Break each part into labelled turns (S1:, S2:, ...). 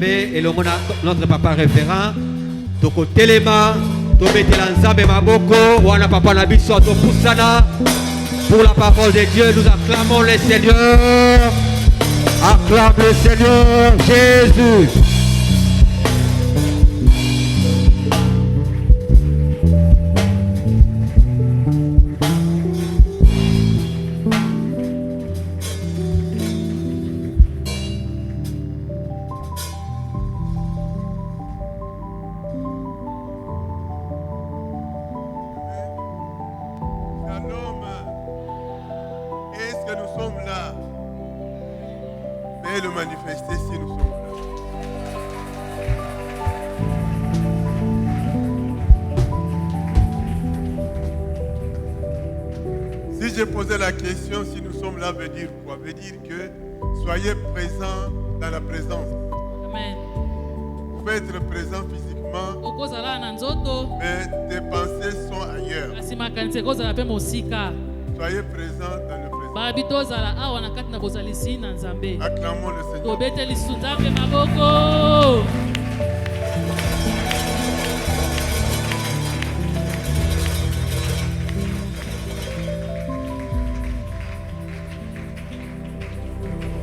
S1: Nzambe et notre papa référent. Toko telema, to metela Nzambe maboko, wana papa na biso to pusana. Pour la parole de Dieu, nous acclamons le Seigneur. Acclame le Seigneur Jésus.
S2: Le manifester si nous sommes là. Si j'ai posé la question, si nous sommes là, veut dire quoi? Veut dire que soyez présents dans la présence.
S3: Amen.
S2: Vous pouvez être présent physiquement, mais tes pensées sont ailleurs. Soyez présents dans le présent. Acclamons le Seigneur.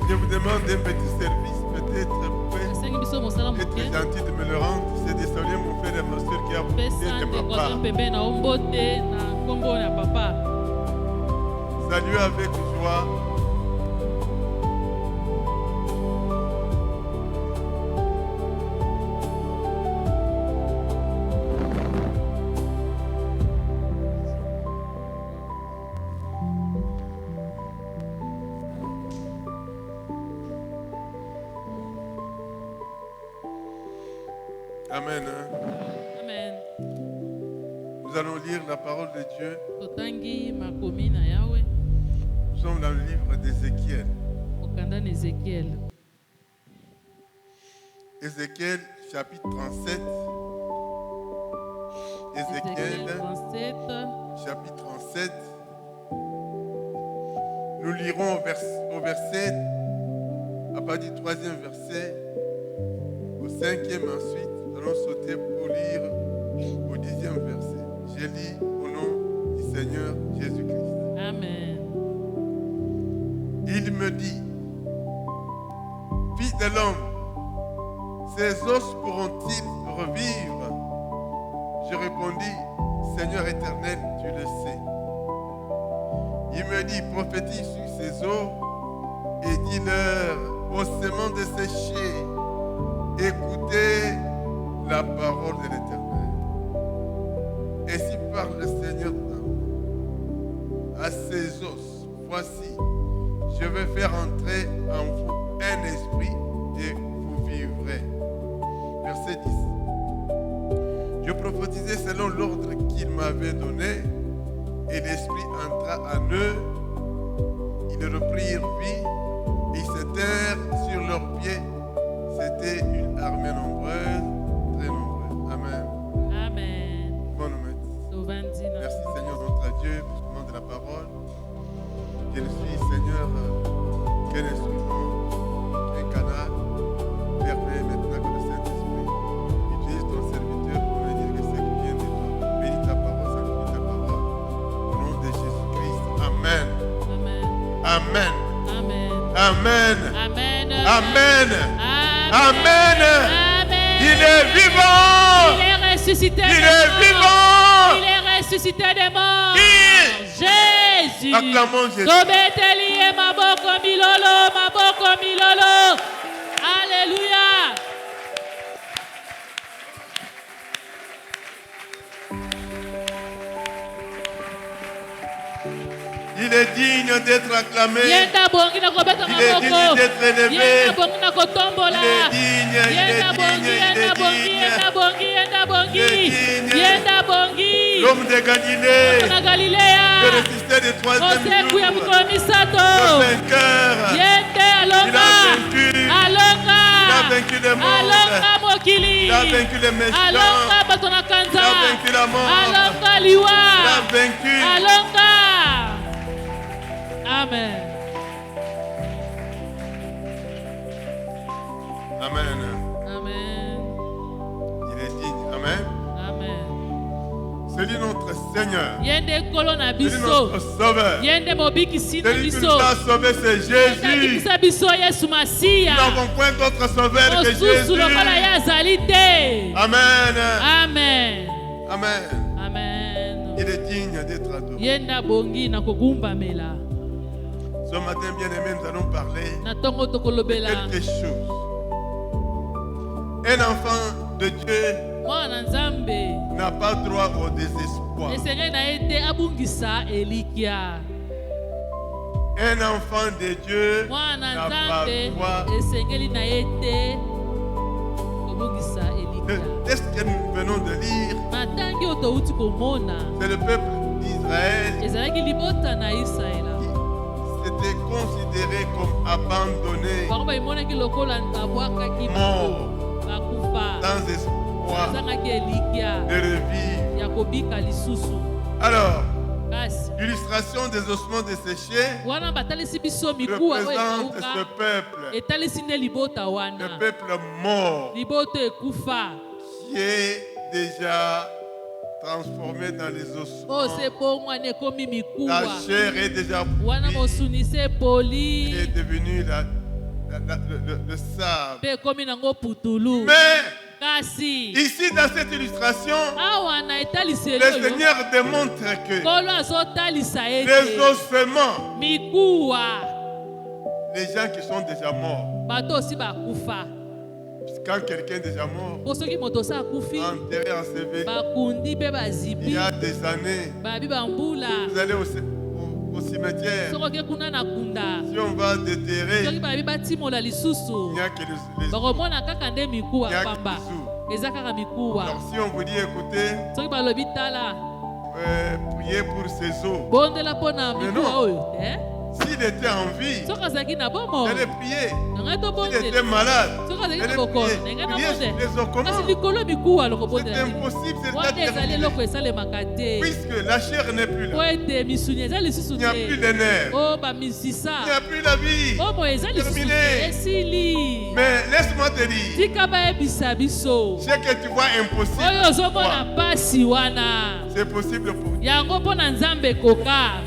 S2: Je vous demande un petit service, peut-être vous pouvez être gentil de me le rendre. C'est désolé mon frère et ma soeur qui a profité de ma part. Salut avec joie. Amen.
S3: Amen.
S2: Nous allons lire la parole de Dieu. Nous sommes dans le livre d'Ézéchiel. Ézéchiel chapitre 37. Ézéchiel chapitre 37. Nous lirons au verset, à partir du 3e verset, au 5e ensuite. Nous allons sauter pour lire au 10e verset. Je lis au nom du Seigneur Jésus-Christ.
S3: Amen.
S2: Il me dit, fils de l'homme, ces os pourront-ils revivre? Je répondis, Seigneur éternel, tu le sais. Il me dit, prophétise sur ces os et dis-leur, ossements desséchés, écoutez la parole de l'Éternel. Et si parle le Seigneur à ces os, voici, je vais faire entrer en vous un esprit et vous vivrez. Verset 10. Je prophétisais selon l'ordre qu'il m'avait donné et l'esprit entra en eux. Ils reprirent vie et ils s'étèrent sur leurs pieds. C'était une armée nombreuse, très nombreuse. Amen.
S3: Amen.
S2: Bonne nuit. Merci Seigneur notre Dieu pour ce moment de la parole. Je suis Seigneur qu'un instrument, un canal. Permets maintenant que le Saint-Esprit utilise ton serviteur pour me dire que ce qui vient de toi. Bénis ta parole, sanctifie ta parole. Au nom de Jésus-Christ. Amen.
S3: Amen.
S2: Amen.
S3: Amen.
S2: Amen.
S3: Amen.
S2: Amen. Amen. Il est vivant.
S3: Il est ressuscité.
S2: Il est vivant.
S3: Il est ressuscité des morts. Jésus.
S2: Acclamons Jésus.
S3: Tobeteli maboko milolo, maboko milolo. Alléluia.
S2: Il est digne d'être acclamé. Il est
S3: digne
S2: d'être élevé. Il est digne. L'homme de Galilée. Le ressuscité du troisième jour. Le vainqueur. Il a vaincu le monde. Il a vaincu les méchants. Il a vaincu la mort. Il a vaincu.
S3: Amen.
S2: Amen. Seigneur.
S3: Yende kolo na
S2: C'est
S3: biso.
S2: notre Sauveur.
S3: Yende mobiki sina
S2: Celui qui nous
S3: biso.
S2: a sauvés, c'est Jésus.
S3: Kisa biso Yesu
S2: Nous
S3: Masia.
S2: n'avons point d'autre Sauveur que
S3: Mosusu
S2: Jésus.
S3: lokola ye azali te.
S2: Amen.
S3: Amen.
S2: Amen.
S3: Amen.
S2: Il est digne d'être adoré.
S3: Yenda bongi na kogumbamela.
S2: Ce matin, bien-aimés, nous allons parler
S3: Na tongo
S2: de
S3: tokolobela.
S2: quelque chose. Un enfant de Dieu
S3: Mwana Nzambe.
S2: n'a pas droit au désespoir.
S3: Esenge na ete abungisa elikia.
S2: Un enfant de Dieu
S3: Mwana
S2: n'a pas
S3: Nzambe
S2: droit.
S3: esengeli na ete kobungisa
S2: Le
S3: elikia.
S2: texte que nous venons de lire,
S3: Matangi oyo touti komona
S2: c'est le peuple d'Israël
S3: ezalaki libota na Israela.
S2: qui s'était considéré comme abandonné,
S3: Bango bayimonaki lokola abwakaki
S2: mort,
S3: bakufa
S2: sans espoir
S3: bazangaki elikia
S2: de revivre.
S3: ya kobika lisusu.
S2: Alors,
S3: Kasi
S2: l'illustration des ossements desséchés
S3: wana batalisi biso mikuwa oyo
S2: représente ce
S3: ekauka
S2: peuple,
S3: etalisi nde libota
S2: le
S3: wana
S2: peuple mort
S3: libota ekufa
S2: qui est déjà transformé dans les ossements.
S3: oyo se bongwana ekomi
S2: La
S3: mikuwa
S2: chair est déjà
S3: wana
S2: pourrie,
S3: mosuni se epoli
S2: est devenue le sable.
S3: mpe ekomi nango putulu.
S2: Mais
S3: Kasi
S2: ici, dans cette illustration,
S3: awa na etaliseli
S2: le
S3: oyo
S2: Seigneur démontre que
S3: nkolo azotalisa
S2: les
S3: ete
S2: ossements,
S3: mikuwa
S2: les gens qui sont déjà morts,
S3: bato osi bakufa
S2: quand quelqu'un est déjà mort,
S3: mpo soki moto osi akufi
S2: enterré, enseveli,
S3: bakundi mpe
S2: il
S3: bazibi
S2: y a des années,
S3: babi bambula
S2: vous allez au cimetière,
S3: soki oke kuna na kunda
S2: si on va déterrer,
S3: soki babi batimola
S2: il
S3: lisusu
S2: n'y a que les
S3: bakomona kaka nde mikuwa
S2: Il y a
S3: pamba
S2: que
S3: eza kaka mikuwa.
S2: Alors si on vous dit écoutez,
S3: Soki balobi tala
S2: priez pour ces os,
S3: bondela mpo na
S2: Mais
S3: mikuwa
S2: non.
S3: oyo te
S2: s'il était en vie,
S3: soki azalaki na bomo
S2: il allait prier.
S3: nanga
S2: S'il
S3: tobondela
S2: était malade,
S3: soki
S2: il
S3: azalaki na
S2: allait
S3: bokono
S2: prier.
S3: ndenge
S2: Prier sur
S3: nabonde
S2: les os,
S3: kasi
S2: comment?
S3: likolo mikuwa
S2: C'est
S3: lokobondela
S2: impossible, c'est
S3: wana ezali
S2: terminé.
S3: eloko esalemaka te
S2: Puisque la chair n'est plus
S3: po
S2: là,
S3: ete misuni eza lisusu
S2: il n'y a plus
S3: te
S2: les nerfs,
S3: o
S2: il n'y a
S3: bamisisa
S2: plus la vie.
S3: bomo eza lisusu
S2: Terminé.
S3: te esili
S2: Mais laisse-moi te dire,
S3: tika bayebisa biso
S2: ce que tu vois impossible,
S3: oyo ozomona
S2: toi,
S3: pasi wana
S2: c'est possible pour Dieu.
S3: yango mpo na Nzambe ekoka.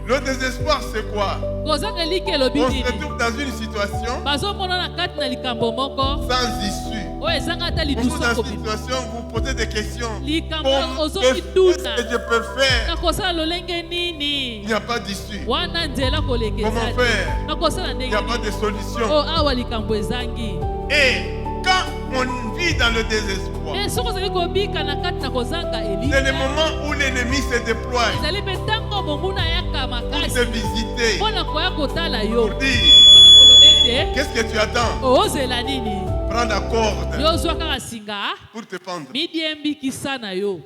S2: Le désespoir, c'est quoi?
S3: kozanga eliki elobi
S2: On se
S3: nini
S2: retrouve dans une situation
S3: bazomona na kati na likambo moko
S2: sans issue.
S3: oyo ezanga ata
S2: Vous êtes
S3: lidusu
S2: dans une
S3: kobima
S2: situation où vous posez des questions.
S3: likambo
S2: Qu'est-ce
S3: ozomiduna
S2: que je peux faire?
S3: nakosala lolenge
S2: Il
S3: nini
S2: n'y a pas d'issue.
S3: wana nzela koleka
S2: Comment
S3: ezali
S2: faire?
S3: nakosala
S2: Il
S3: ndenge
S2: n'y a pas
S3: nini
S2: de solution.
S3: o awa likambo ezangi
S2: Et quand on vit dans le désespoir,
S3: me soki ozali kobika na kati na kozanga
S2: c'est le
S3: elika
S2: moment où l'ennemi se déploie
S3: ezali mpe ntango monguna ayaka
S2: pour
S3: makasi
S2: te visiter,
S3: mpo na koya kotala yo
S2: pour dire
S3: koloba ete
S2: qu'est-ce que tu attends?
S3: ozela nini
S2: Prends la corde
S3: yo ozwa kaka singa
S2: pour te pendre.
S3: midiembikisa na yo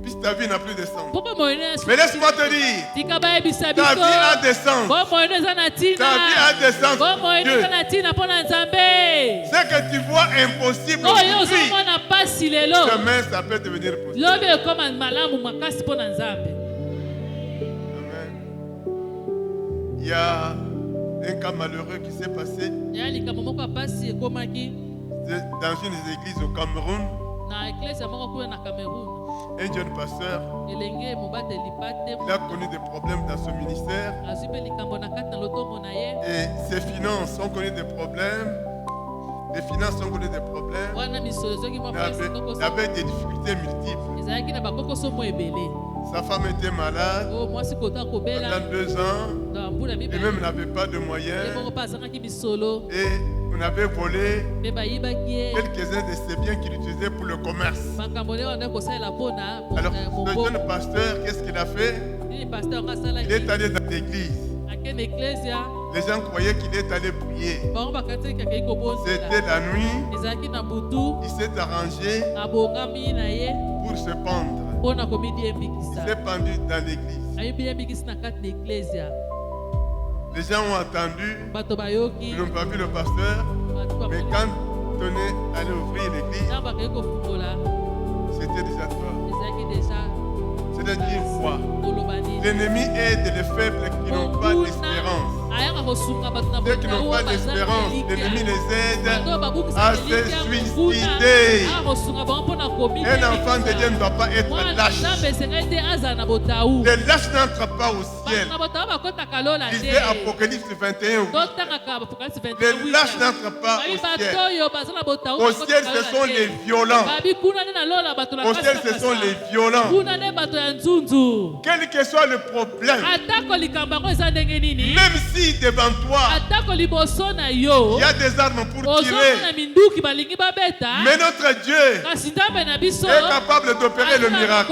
S2: Puisque ta vie n'a plus de sens.
S3: mpo bomoi
S2: Mais laisse-moi te dire,
S3: tika bayebisa
S2: ta vie a des sens.
S3: bomoi eza na
S2: Ta vie
S3: ntina
S2: a des sens.
S3: bomoi
S2: Dieu.
S3: eza na ntina mpo na Nzambe
S2: Ce que tu vois impossible
S3: oyo
S2: aujourd'hui,
S3: ozomona pasi lelo
S2: demain ça peut devenir possible.
S3: lobi ekoma malamu makasi mpo na Nzambe.
S2: Amen. Il y a un cas malheureux qui s'est passé
S3: ya likambo moko ya pasi ekomaki
S2: dans une des églises au Cameroun.
S3: na eklesi moko kuna na Cameroun.
S2: Un jeune pasteur,
S3: elenge mobateli pate
S2: il a connu des problèmes dans son ministère
S3: azwi mpe likambo na kati na lotombo na ye
S2: et ses finances ont connu des problèmes. Les finances ont connu des problèmes.
S3: wana misolo ezoki mwa
S2: Il avait,
S3: pasi
S2: il
S3: kokoso
S2: avait des difficultés multiples.
S3: ezalaki na bakokoso mo ebele
S2: Sa femme était malade
S3: o mwasi kota kobela
S2: pendant 2 ans.
S3: na mbula
S2: Lui-même
S3: mibale
S2: n'avait pas de
S3: ye
S2: moyens
S3: moko mpe azangaki misolo
S2: et on avait volé
S3: mpe bayibaki ye
S2: quelques-uns de ses biens qu'il utilisait pour le commerce.
S3: makambo nde wana kosalela mpona
S2: Alors, le
S3: moboko
S2: jeune pasteur, qu'est-ce qu'il a fait?
S3: nini paster ngo
S2: Il est
S3: asalaki
S2: allé dans l'église.
S3: akende eklesia
S2: Les gens croyaient qu'il est allé prier.
S3: bango bakatiki akei
S2: C'était
S3: kobonzela
S2: la nuit.
S3: ezalaki na butu
S2: Il s'est arrangé
S3: abongami na ye
S2: pour se pendre.
S3: mpo na
S2: Il
S3: komidiembikisa
S2: s'est pendu dans l'église.
S3: ayibiembikisi na kati na eklesia
S2: Les gens ont attendu.
S3: bato bayoki
S2: Ils n'ont pas vu le pasteur.
S3: bato
S2: Mais quand on est allé ouvrir l'église,
S3: ntango bakei kofungola
S2: c'était déjà toi.
S3: ezalaki deja
S2: C'est-à-dire quoi?
S3: koloba nini
S2: L'ennemi aide les faibles qui n'ont pas d'espérance.
S3: ayaka
S2: Ceux qui n'ont pas d'espérance, l'ennemi les aide à se suicider. Un enfant de Dieu ne doit pas être lâche. Les lâches n'entrent pas au ciel. Lisez Apocalypse 21. Les lâches n'entrent pas au ciel. Au ciel, ce sont les violents. Au ciel, ce sont les violents. Quel que soit le problème, même si devant toi, il y a des armes pour tirer, mais notre Dieu est capable d'opérer le miracle.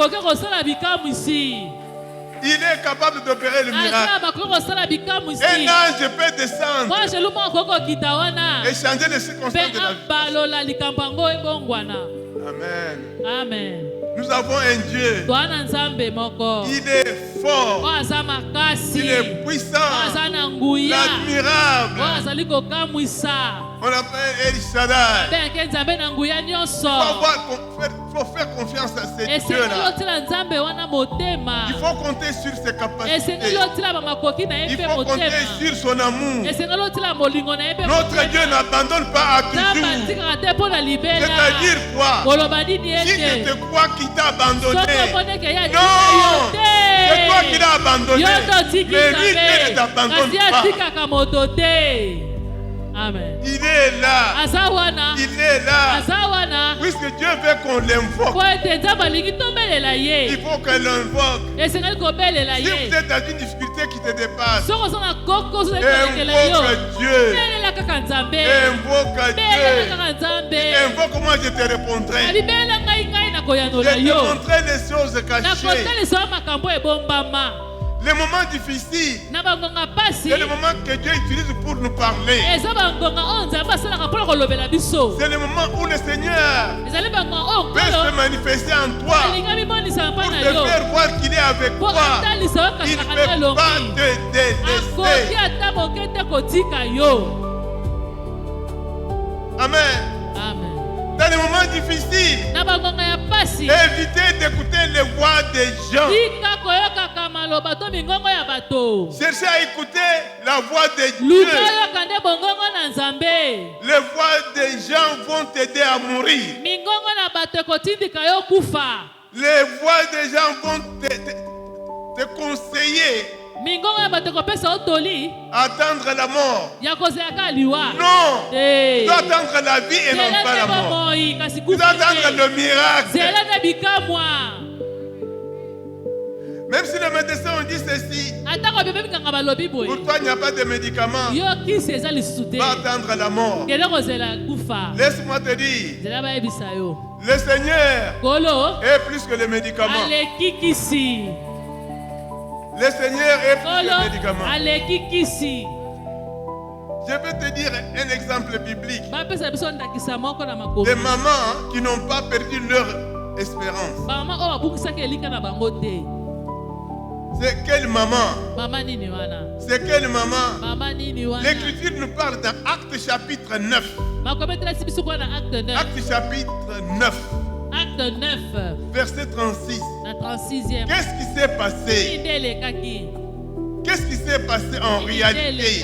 S2: Il est capable d'opérer le miracle. Un ange peut descendre et changer les circonstances de la vie. Amen.
S3: Amen.
S2: Nous avons un Dieu. Il est fort. Il est puissant. L'admirable. On l'appelle El Shaddai. Il faut faire confiance à ces dieux-là. Il faut compter sur ses capacités. Il faut compter sur son amour. Notre Dieu n'abandonne pas à toujours. C'est-à-dire quoi? Si tu te crois qu'il t'a abandonné, non, c'est toi qui l'as abandonné. Mais lui, il ne t'abandonne pas.
S3: Amen.
S2: Il est là. Il est là. Puisque Dieu veut qu'on l'invoque, il faut qu'on l'invoque. Si vous êtes dans une difficulté qui te dépasse, invoque Dieu. Invoque Dieu. Invoque, moi je te répondrai. Je te montrerai les choses cachées. Les moments difficiles, c'est le moment que Dieu utilise pour nous parler. C'est le moment où le Seigneur peut se manifester en toi pour te faire voir qu'il est avec toi. Il ne peut pas te délaisser. Amen. Dans les moments difficiles, évitez d'écouter les voix des gens. Cherchez à écouter la voix de Dieu. Les voix des gens vont t'aider à mourir. Les voix des gens vont te conseiller attendre la mort. Non, tu dois attendre la vie et non pas la mort. Tu dois attendre le miracle. Même si les médecins ont dit ceci, pour toi il n'y a pas de médicaments, va attendre la mort. Laisse-moi te dire, le Seigneur est plus que les médicaments. Le Seigneur est plus que les médicaments. Je vais te dire un exemple biblique. Des mamans qui n'ont pas perdu leur espérance. C'est quelle maman? C'est quelle maman? L'Écriture nous parle dans Acte chapitre 9. Acte chapitre 9.
S3: Acte 9.
S2: Verset 36. Qu'est-ce qui s'est passé? Qu'est-ce qui s'est passé en réalité?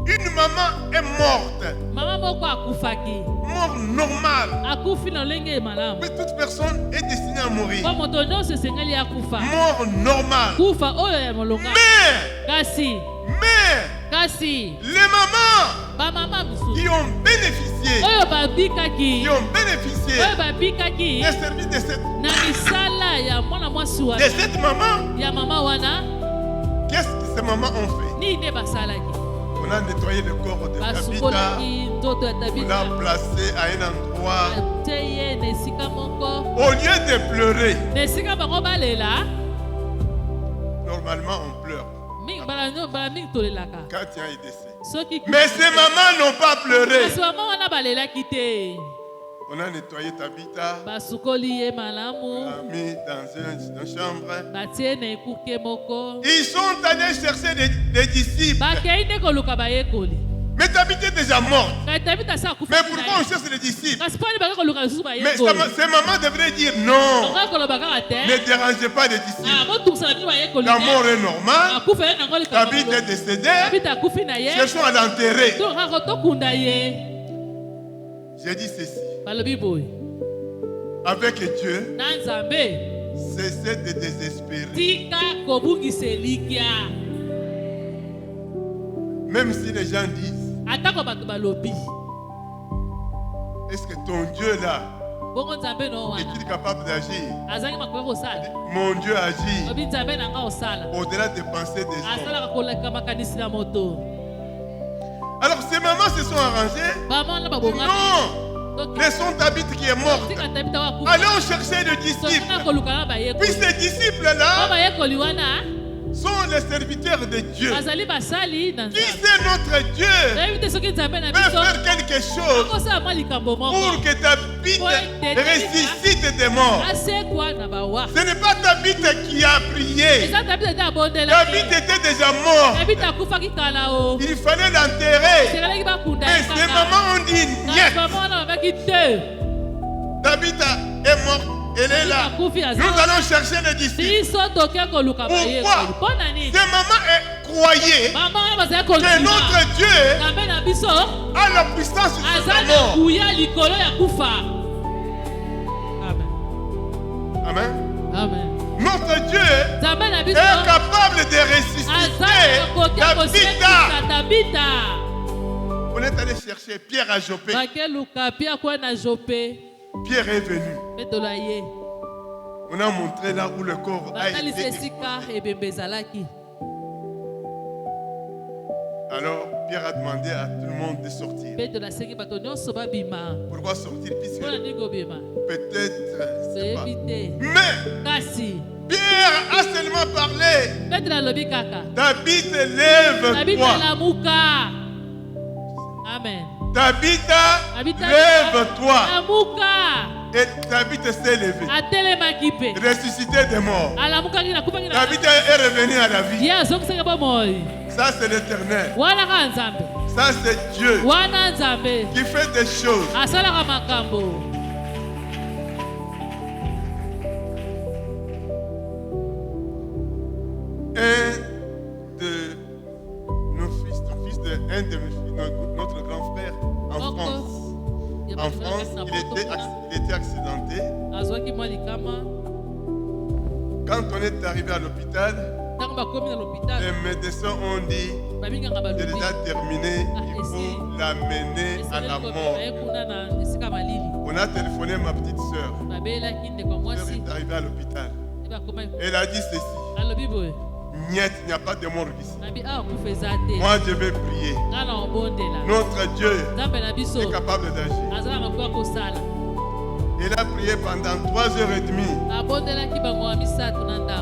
S2: Une maman est morte. Mort normale. Mais toute personne est destinée à mourir. Mort normale. Mais les mamans qui ont bénéficié des services de cette maman, qu'est-ce que ces mamans ont fait? On a nettoyé le corps de Tabitha, on l'a placé à un endroit. Au lieu de pleurer, normalement on pleure quand il y a un décès. Mais ces mamans n'ont pas pleuré. On a nettoyé Tabitha, on l'a mis dans une chambre. Ils sont allés chercher des disciples. Mais Mais Tabitha est déjà morte.
S3: Mais
S2: pourquoi on cherche les disciples? Mais
S3: sa
S2: sa maman devrait dire non. Ne dérangez pas les disciples. La mort est normale. Tabitha est décédée. Cherchons à l'enterrer. J'ai dit ceci. Avec Dieu, cessez de désespérer. Même si les gens disent, est-ce que ton Dieu là est-il capable d'agir? Mon Dieu agit au-delà des pensées des hommes. Alors ces mamans se sont arrangées. Non, laissons Tabitha qui est morte. Allons chercher le disciple. Puis ces disciples-là sont les serviteurs de Dieu. Qui c'est notre Dieu peut faire quelque chose pour que Tabitha ressuscite des morts. Ce n'est pas Tabitha qui a prié. Tabitha était déjà mort. Il fallait l'enterrer. Mais ces mamans ont dit niet. Tabitha est morte. Elle est là. Nous allons chercher les disciples. Pourquoi? Ces mamans croyaient que notre Dieu a la puissance sur sa mort. Amen.
S3: Amen.
S2: Notre Dieu est capable de ressusciter Tabitha. On est allé chercher Pierre à Joppé. Pierre est venu. On a montré là où le corps a été exposé. Alors Pierre a demandé à tout le monde de sortir. Pourquoi sortir? Puisque peut-être c'est pas. Mais Pierre a seulement parlé. Tabitha, lève-toi.
S3: Amen.
S2: Tabitha, lève-toi. Et Tabitha s'est levée. Ressuscité des morts. Tabitha est revenue à la vie. Ça c'est l'Éternel. Ça c'est Dieu qui fait des choses. Un de notre grand frère en France. En France, il était accidenté. Quand on est arrivé à l'hôpital, les médecins ont dit c'est déjà terminé, il faut l'amener à la mort. On a téléphoné à ma petite soeur. Elle est arrivée à l'hôpital. Elle a dit ceci. Niet, il n'y a pas de mort ici. Moi je vais prier. Notre Dieu est capable d'agir. Il a prié pendant 3h30.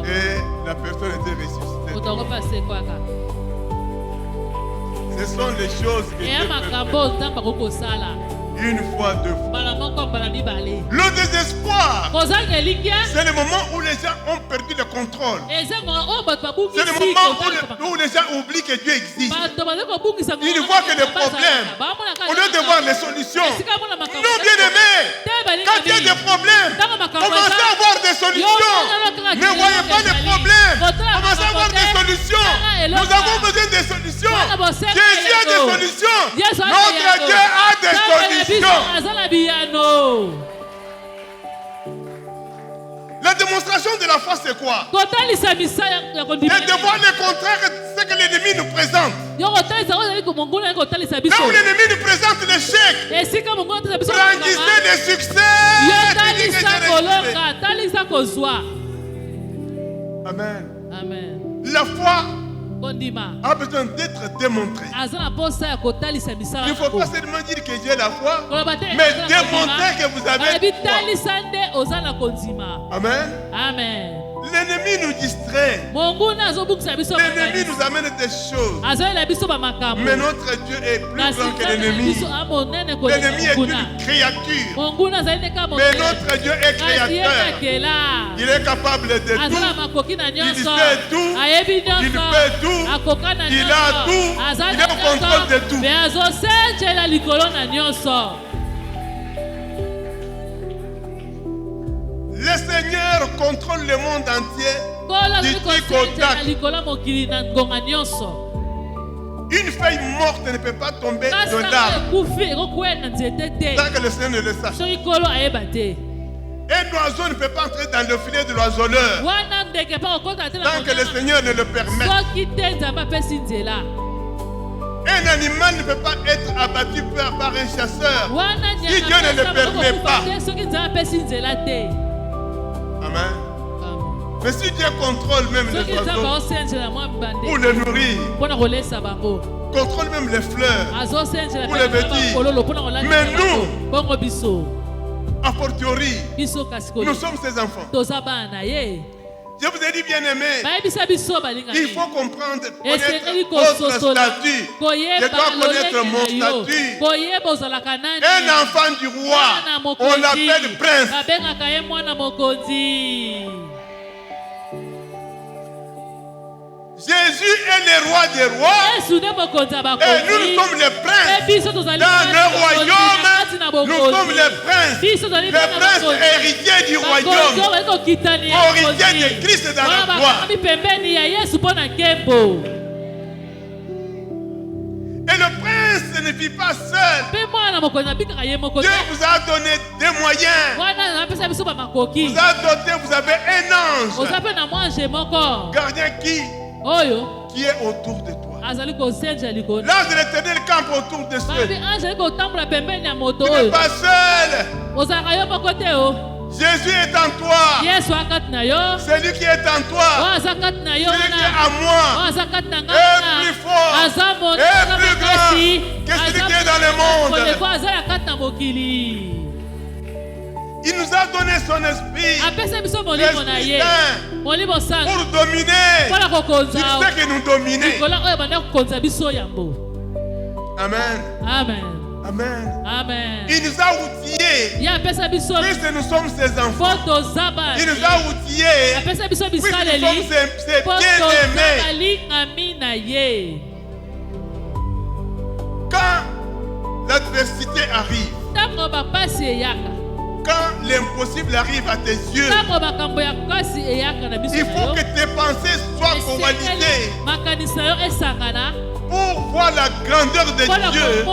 S2: Et la personne était ressuscitée. Ce sont les choses que Dieu peut faire. Une fois, deux fois. Le désespoir, c'est le moment où les gens ont perdu le contrôle. C'est le moment où les gens oublient que Dieu existe. Ils voient que les problèmes, au lieu de voir les solutions. Non, bien aimés, quand il y a des problèmes, commencez à voir des solutions. Ne voyez pas les problèmes, commencez à voir des solutions. Nous avons besoin de solutions. Jésus a des solutions. Notre Dieu a des solutions. La démonstration de la foi, c'est quoi? C'est de voir le contraire de ce que l'ennemi nous présente. Là où l'ennemi nous présente l'échec, brandissez le succès. Amen.
S3: Amen.
S2: La foi a besoin d'être démontré. Il ne faut pas seulement dire que j'ai la foi, mais démontrer que vous avez la foi. Amen.
S3: Amen.
S2: L'ennemi nous distrait. L'ennemi nous amène des choses. Mais notre Dieu est plus grand que l'ennemi. L'ennemi est une créature. Mais notre Dieu est créateur. Il est capable de tout. Il sait tout. Il peut tout. Il a tout. Il est au contrôle de tout. Le Seigneur contrôle le monde entier du tic au tac. Une feuille morte ne peut pas tomber de l'arbre tant que le Seigneur ne le sache. Un oiseau ne peut pas entrer dans le filet de l'oiseleur tant que le Seigneur ne le permet. Un animal ne peut pas être abattu par un chasseur si Dieu ne le permet pas. Amen. Mais si Dieu contrôle même les oiseaux pour les nourrir, contrôle même les fleurs pour les vêtir, mais nous, a fortiori, nous sommes ses enfants. Je vous ai dit, bien-aimé, il faut comprendre, connaître votre statut. Je dois connaître mon statut. Un enfant du roi, on l'appelle prince. Jésus est le roi des rois. Et nous sommes les princes. Dans le royaume, nous sommes les princes. Les princes héritiers du royaume. Héritiers de Christ dans la gloire. Et le prince ne vit pas seul. Dieu vous a donné des moyens. Vous a doté, vous avez un ange. Gardien qui est autour de toi. L'ange de l'Éternel campe autour de ceux. Tu n'es pas seul. Jésus est en toi. Celui qui est en toi, celui qui est à moi, est plus fort, est plus grand que celui qui est dans le monde. Il nous a donné son esprit, l'Esprit Saint, pour dominer. Il sait que nous dominer. Amen.
S3: Amen.
S2: Amen.
S3: Amen.
S2: Il nous a outillés. Puisque nous sommes ses enfants. Il nous a outillés. Puisque nous sommes ses bien-aimés. Quand l'adversité arrive, quand l'impossible arrive à tes yeux, il faut que tes pensées soient convalidées pour voir la grandeur de Dieu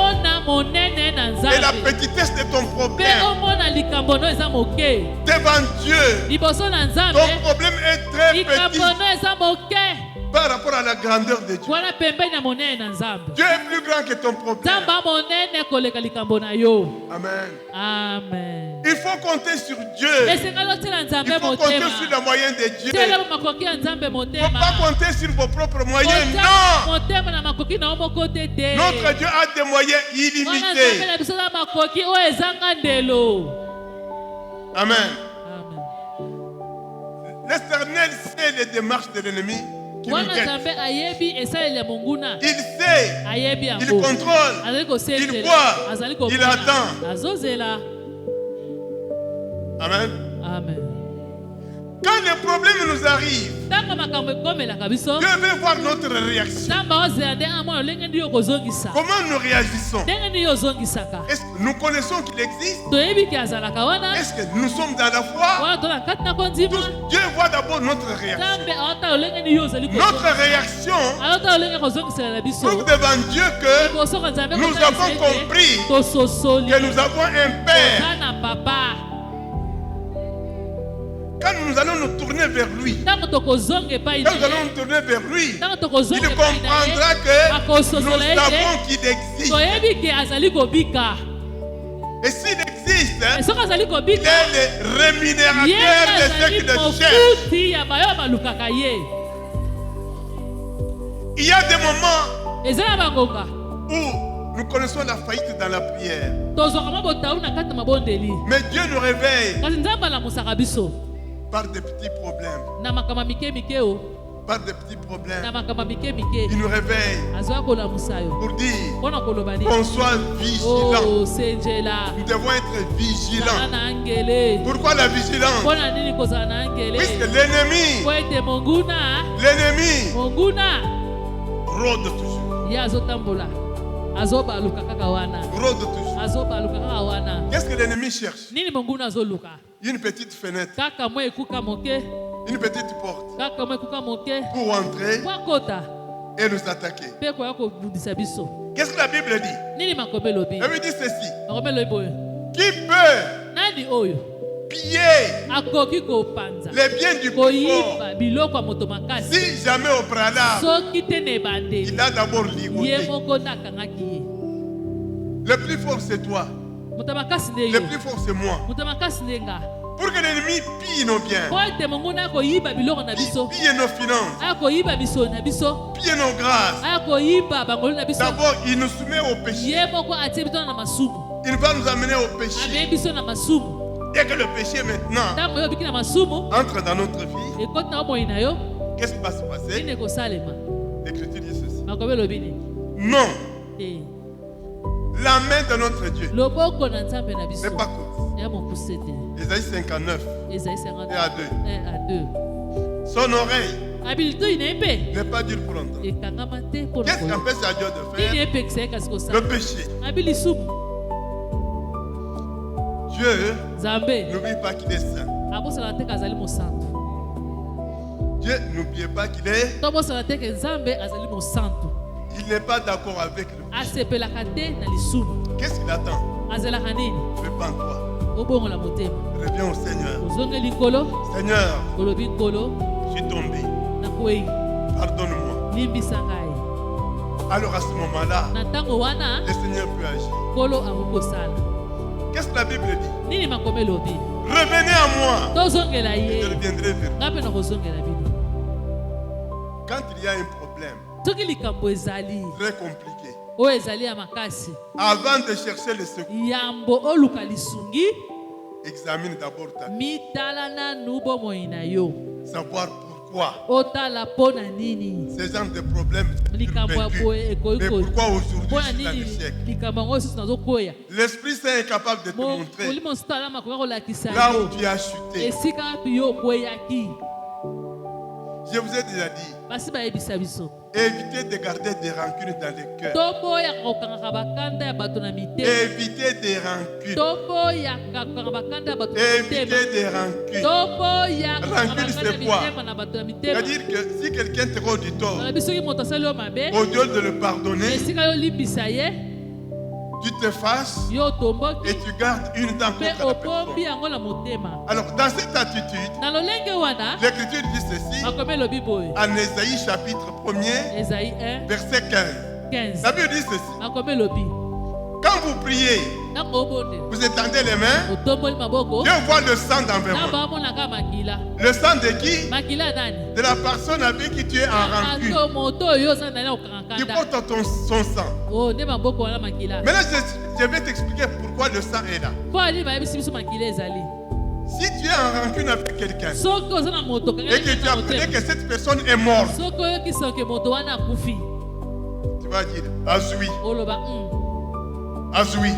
S2: et la petitesse de ton problème. Devant Dieu, ton problème est très petit par rapport à la grandeur de Dieu. Dieu est plus grand que ton problème. Amen.
S3: Amen.
S2: Il faut compter sur Dieu. Il faut compter sur le moyen de Dieu. Il ne faut pas compter sur vos propres moyens. Non. Notre Dieu a des moyens illimités. Amen. L'Éternel sait les démarches de l'ennemi. Il sait, il contrôle, il voit, il attend. Amen.
S3: Amen.
S2: Quand les problèmes nous arrivent, Dieu veut voir notre réaction. Comment nous réagissons? Est-ce que nous connaissons qu'il existe? Est-ce que nous sommes dans la foi? Dieu voit d'abord notre réaction. Notre réaction prouve devant Dieu que nous avons compris que nous avons un Père. Quand nous allons nous tourner vers lui, il comprendra que nous savons qu'il existe. Et s'il existe, il est le rémunérateur de ceux qui le cherchent. Il y a des moments où nous connaissons la faillite dans la prière. Mais Dieu nous réveille. par des petits problèmes.
S3: Na makama mike mike o.
S2: Par des petits problèmes.
S3: Na makama mike mike.
S2: Il nous réveille
S3: Azwa kola musayo.
S2: pour dire
S3: Pona kolobani.
S2: qu'on soit vigilant.
S3: Oh, Senjela.
S2: Nous devons être vigilants.
S3: Na angele.
S2: Pourquoi la vigilance?
S3: Pona nini koza na angele?
S2: Puisque l'ennemi
S3: Monguna
S2: rôde toujours.
S3: ya azotambola azobaluka kaka wana
S2: Rôde toujours.
S3: azobaluka kaka wana.
S2: Qu'est-ce que l'ennemi cherche?
S3: Nini monguna azoluka?
S2: Une petite fenêtre,
S3: Kaka mwa ekuka moke,
S2: une petite porte
S3: kaka mwa ekuka moke
S2: pour entrer
S3: kwa kota
S2: et nous attaquer.
S3: pe koya kobundisa biso.
S2: Qu'est-ce que la Bible dit?
S3: Nini makombe lobi?
S2: La Bible dit ceci.
S3: Makombe lobi boyo.
S2: Qui peut
S3: Nani oyo
S2: piller
S3: akoki kopanza
S2: les biens du plus fort
S3: koyiba biloko ya moto makasi
S2: si jamais au préalable
S3: soki te na ebandeli
S2: il a d'abord
S3: ye
S2: ligoté?
S3: moko nde akangaki ye.
S2: Le plus fort c'est toi.
S3: Moto ya makasi nde
S2: Le
S3: yo,
S2: plus fort c'est moi.
S3: moto ya makasi nde nga.
S2: Pour que l'ennemi pille nos biens,
S3: Po ete monguna akoyiba biloko na biso,
S2: pille nos finances,
S3: akoyiba misolo na biso,
S2: pille nos grâces.
S3: akoyiba bangolu na biso,
S2: D'abord, il nous soumet au péché.
S3: ye moko atie biso na masumu,
S2: Il va nous amener au péché.
S3: amei biso na masumu.
S2: Dès que le péché maintenant
S3: Ntango yo obiki na masumu
S2: entre dans notre vie,
S3: ekoti na bomoi na yo,
S2: qu'est-ce qui va se passer?
S3: nini ekosalema?
S2: L'Écriture dit ceci.
S3: Makombe elobi nini?
S2: Non,
S3: Te
S2: la main de notre Dieu
S3: loboko na nzambe na biso
S2: n'est pas courte.
S3: ya mokuse te.
S2: Ésaïe 59
S3: Esaïe
S2: et à 2.
S3: 51 à 2.
S2: Son oreille
S3: Abilitoi na ye mpe
S2: n'est pas dure pour l'entendre.
S3: ekangama te mpo na
S2: Qu'est-ce
S3: koyoka.
S2: qu'empêche à Dieu de
S3: Nini
S2: faire?
S3: epekisa ye kasi
S2: Le
S3: kosala?
S2: péché.
S3: Abi lisumu.
S2: Dieu
S3: Nzambe
S2: n'oublie pas qu'il est saint.
S3: abosala te ke azali mosantu.
S2: Dieu n'oubliez pas qu'il est.
S3: Tobosala te ke Nzambe azali mosantu.
S2: Il n'est pas d'accord avec le péché.
S3: Asepelaka te na lisumu.
S2: Qu'est-ce qu'il attend?
S3: Azelaka nini?
S2: Répands-toi.
S3: Obongola motema.
S2: Reviens au Seigneur.
S3: Ozongeli nkolo,
S2: Seigneur,
S3: olobi nkolo,
S2: je suis tombé.
S3: nakwei,
S2: Pardonne-moi.
S3: limbisa ngai.
S2: Alors à ce moment-là,
S3: Na ntango wana
S2: le Seigneur peut agir.
S3: nkolo akoki kosala.
S2: Qu'est-ce que la Bible dit?
S3: Nini makombe elobi?
S2: Revenez à moi.
S3: Tozongela
S2: Je
S3: ye,
S2: reviendrai vers vous.
S3: ngai mpe nakozongela bino.
S2: Quand il y a un problème
S3: Soki likambo ezali
S2: très compliqué,
S3: oyo ezali ya makasi,
S2: avant de chercher le secours,
S3: yambo oluka lisungi,
S2: examine d'abord ta vie.
S3: mitala nanu bomoi na yo,
S2: Savoir pourquoi
S3: otala mpo na nini
S2: ces genres de problèmes sont
S3: likambo ya
S2: vaincus.
S3: boye ekoki
S2: Mais pourquoi aujourd'hui
S3: mpo na
S2: je suis dans
S3: nini
S2: l'échec?
S3: likambo yango lisusu nazokwea.
S2: L'Esprit Saint est capable de te montrer
S3: Molimo Nzambe makoki kolakisa
S2: là où
S3: yo
S2: tu as chuté.
S3: esika wapi yo okweyaki.
S2: Je vous ai déjà dit,
S3: Basi bayebisa biso
S2: évitez de garder des rancunes dans les cœurs.
S3: toboyaka kokangaka bakanda ya bato na mitema,
S2: Évitez des rancunes.
S3: toboyaka kokanga bakanda ya bato na mitema,
S2: Évitez des rancunes.
S3: toboyaka kokanga
S2: Rancune,
S3: bakanda ya
S2: c'est quoi?
S3: mitema na bato na mitema.
S2: C'est-à-dire que si quelqu'un te rend du tort,
S3: Balobi soki moto asali yo mabe,
S2: au lieu de le pardonner,
S3: esika yo limbisa ye,
S2: tu te fâches
S3: yo otomboki
S2: et tu gardes une dent
S3: mpe
S2: contre la
S3: opombi
S2: personne.
S3: yango na motema.
S2: Alors, dans cette attitude,
S3: Na lolenge wana
S2: l'Écriture dit ceci
S3: makomi elobi boye,
S2: en Ésaïe chapitre 1er,
S3: Esaïe 1
S2: verset 15.
S3: 15
S2: La Bible dit ceci.
S3: makomi elobi,
S2: Quand vous priez,
S3: ntango obonde
S2: vous étendez les mains,
S3: otomboli maboko
S2: Dieu voit le sang
S3: na
S2: d'envergure.
S3: bamonaka makila.
S2: Le sang de qui?
S3: Makila ya nani?
S2: De la personne avec qui tu es en rancune.
S3: Ando moto oyo oza na ye
S2: Tu
S3: okangakanda.
S2: portes son sang.
S3: Oh, nde maboko wana makila.
S2: Maintenant, je vais t'expliquer pourquoi le sang est là.
S3: Po ali bayebisi biso makila ezali.
S2: Si tu es en rancune avec quelqu'un
S3: Soki oza na moto
S2: et que tu
S3: okangaki na
S2: apprenais
S3: motema,
S2: que cette personne est morte,
S3: soki oyokisa oke moto wana akufi,
S2: tu vas dire Azoui,
S3: oloba
S2: Azoui.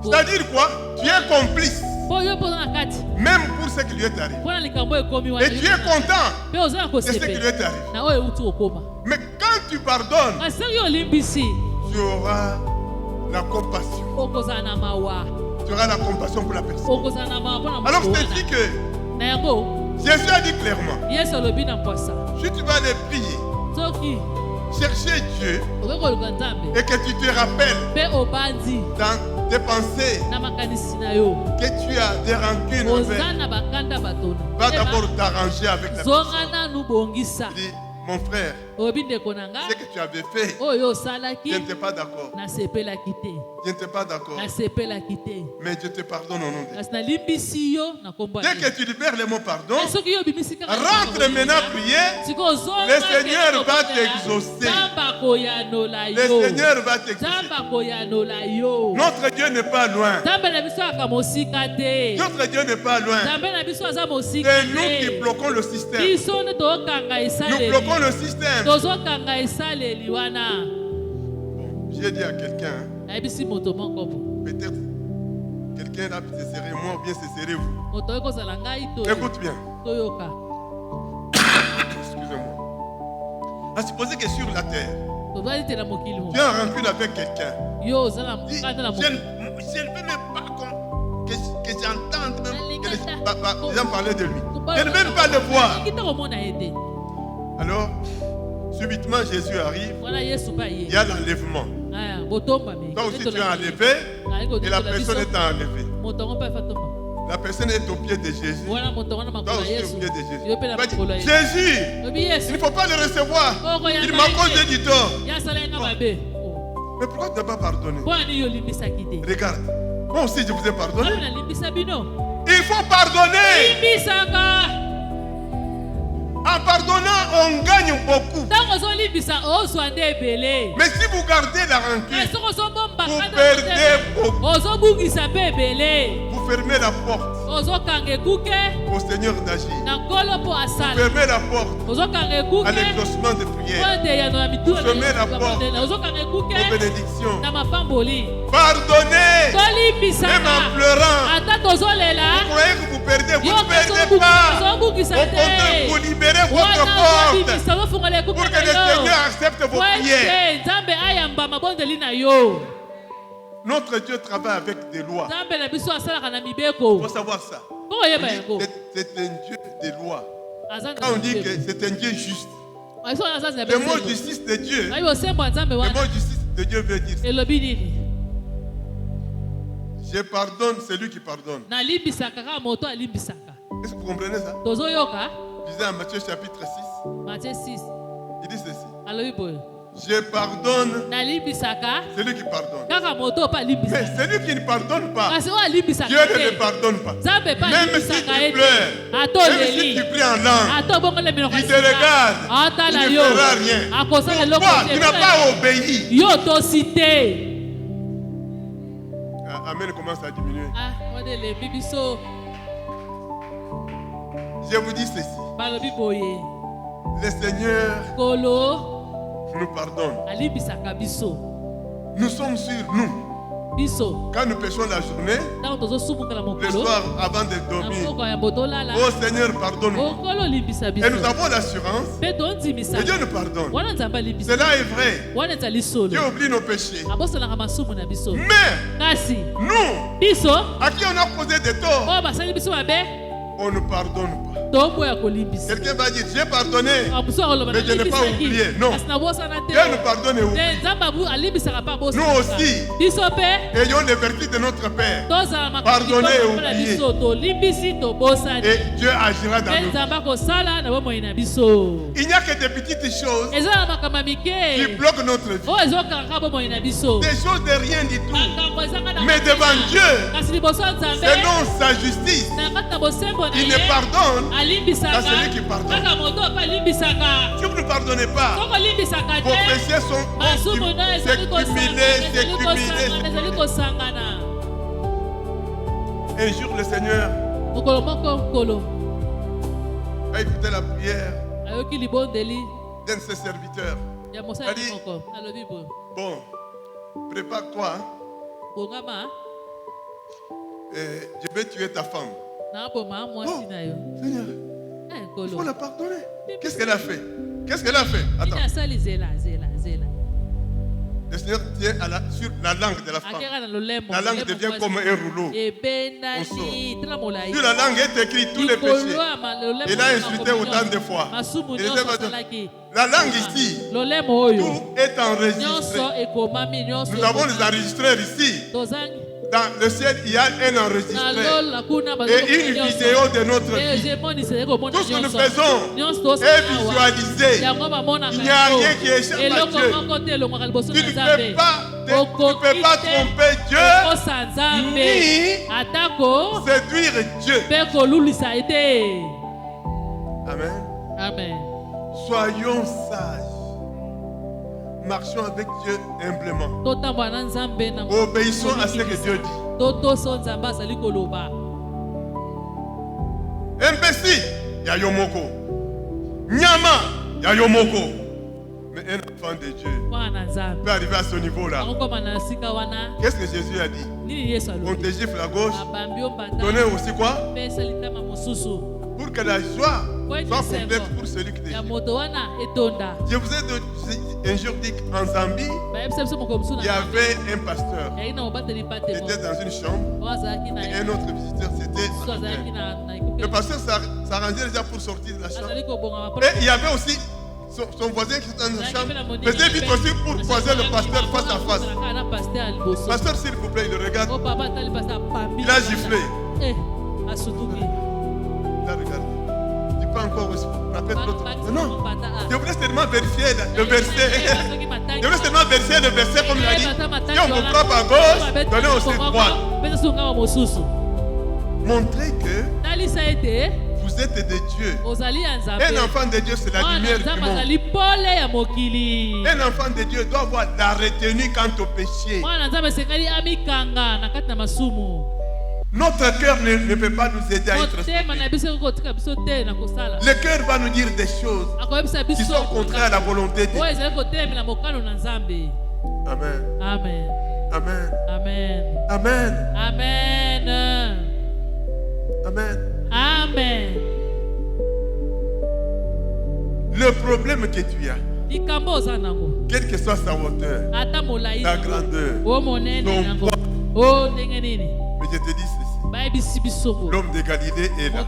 S2: C'est-à-dire quoi? Tu es complice,
S3: po yo mpo oza na kati
S2: même pour ce qui lui est arrivé.
S3: mpo na likambo ekomi wana,
S2: Et tu es content
S3: mpe oza na
S2: de ce qui lui
S3: kosepela
S2: est arrivé.
S3: na oyo euti kokoma.
S2: Mais quand tu pardonnes,
S3: Kasi soki olimbisi,
S2: tu auras la compassion.
S3: okozala na mawa,
S2: Tu auras la compassion pour la personne.
S3: okozala na mawa mpo na
S2: Alors
S3: moto
S2: je te dis
S3: wana.
S2: que
S3: Na yango
S2: Jésus a dit clairement,
S3: Yesu alobi na mpwasa,
S2: si tu vas aller prier,
S3: soki
S2: chercher Dieu
S3: okoki koluka Nzambe
S2: et que tu te rappelles
S3: mpe obandi
S2: dans tes pensées
S3: na makanisi na yo,
S2: que tu as des rancunes
S3: oza
S2: envers,
S3: na bakanda bato
S2: va
S3: na
S2: d'abord t'arranger avec la
S3: zonga
S2: personne.
S3: nanu bongisa.
S2: Il dit, mon frère, ce que tu avais fait, je n'étais pas d'accord. Je n'étais pas d'accord. Mais je te pardonne au nom de Dieu. Dès que tu libères le mot pardon, rentre maintenant prier. Le Seigneur va t'exaucer. Le Seigneur va t'exaucer. Notre Dieu n'est pas loin. Notre Dieu n'est pas loin. C'est nous qui bloquons le système. Nous bloquons le système. Bon, j'ai dit à quelqu'un, peut-être quelqu'un là, ce serait moi ou bien ce serait vous. Écoute bien. Excusez-moi. À supposer que sur la terre, tu as un rancune avec quelqu'un. Je ne veux même pas que j'entende même que les gens parlaient de lui. Je ne veux même pas le voir. Alors, subitement Jésus arrive. Il y a l'enlèvement. Toi aussi tu es enlevé et la personne est enlevée. La personne est au pied de Jésus. Toi aussi au pied de Jésus. Il va dire, Jésus, il ne faut pas le recevoir. Il m'a causé du tort. Mais pourquoi tu n'as pas pardonné? Regarde, moi aussi je vous ai pardonné. Il faut pardonner. En pardonnant, on gagne beaucoup. Mais si vous gardez la rancune, vous perdez beaucoup. Vous fermez la porte au Seigneur d'agir. Vous fermez la porte à l'exaucement de prière. Vous fermez la porte aux bénédictions. Pardonnez, même en pleurant. Vous croyez que vous perdez, vous ne perdez pas. Au contraire, vous libérez votre porte pour que le Seigneur accepte vos prières. Notre Dieu travaille avec des lois. Il faut savoir ça. C'est un Dieu des lois. Quand on dit que c'est un Dieu juste, le mot justice de Dieu, veut dire ça. Je pardonne celui qui pardonne. Est-ce que vous comprenez ça? Lisez en Matthieu chapitre 6. Il dit ceci. Je pardonne celui qui pardonne. Mais celui qui ne pardonne pas, Dieu ne le pardonne pas. Même si tu pleures, même si tu pries en langue, il te regarde, il ne fera rien. Pourquoi tu n'as pas obéi? Amen commence à diminuer. Je vous dis ceci. Le Seigneur nous pardonne. Nous sommes sûrs, nous. Quand nous péchons la journée, le soir avant de dormir, oh Seigneur, pardonne-moi. Et nous avons l'assurance que Dieu nous pardonne. Cela est vrai. Dieu oublie nos péchés. Mais nous, à qui on a causé des torts, on ne pardonne pas. Quelqu'un va dire, j'ai pardonné, mais je n'ai pas oublié. Non. Dieu nous pardonne et oublie. Nous aussi, ayons les vertus de notre Père. Pardonnez et oubliez. Et Dieu agira dans nous. Il n'y a que des petites choses qui bloquent notre vie. Des choses de rien du tout. Mais devant Dieu, selon sa justice, il ne pardonne à celui qui pardonne. Si vous ne pardonnez pas, vos péchés sont s'accumulés. Un jour, le Seigneur a écouté la prière d'un de ses serviteurs. Il a dit, bon, prépare-toi. Je vais tuer ta femme. Oh, Seigneur, il faut la pardonner. Qu'est-ce qu'elle a fait? Attends. Le Seigneur tient sur la langue de la femme. La langue devient comme un rouleau. On sort. Sur la langue est écrit tous les péchés. Il a insulté autant de fois. La langue ici, tout est enregistré. Nous avons les enregistreurs ici. dans le ciel, il y a un enregistré et une vidéo de notre vie. Tout ce que nous faisons est visualisé. Il n'y a rien qui échappe à Dieu. Tu ne peux pas tromper Dieu ni séduire Dieu. Amen.
S3: Amen.
S2: Soyons sages. Marchons avec Dieu humblement. Obéissons à ce que Dieu dit. Imbécile, il y a Yomoko. Nyama, il y a Yomoko. Mais un enfant de Dieu peut arriver à ce niveau-là. Qu'est-ce que Jésus a dit? On te gifle à gauche. Donnez aussi quoi? Pour que la joie soit complète pour celui qui te gifle. Je vous ai un jour dit qu'en Zambie, il y avait un pasteur. Il était dans une chambre et un autre visiteur, c'était le pasteur s'arrangeait déjà pour sortir de la chambre. Et il y avait aussi son voisin qui était dans la chambre, faisait vite aussi pour croiser le pasteur face à face. Pasteur, s'il vous plaît, il le regarde. Il a giflé. Il a regardé. Il peut encore rappeler l'autre. Non, je voulais seulement vérifier le verset. Je voulais seulement vérifier le verset comme il a dit. Si on vous frappe à gauche, donnez aussi droite. Montrez que vous êtes de Dieu. Un enfant de Dieu, c'est la lumière du monde. Un enfant de Dieu doit avoir la retenue quant au péché. Notre cœur ne peut pas nous aider à être sauvés. Le cœur va nous dire des choses qui sont contraires à la volonté de Dieu. Amen.
S3: Amen.
S2: Amen.
S3: Amen.
S2: Amen.
S3: Amen.
S2: Amen.
S3: Amen.
S2: Le problème que tu as, quelle que soit sa hauteur, sa grandeur, son poids, mais je te dis ceci. L'homme de Galilée est là.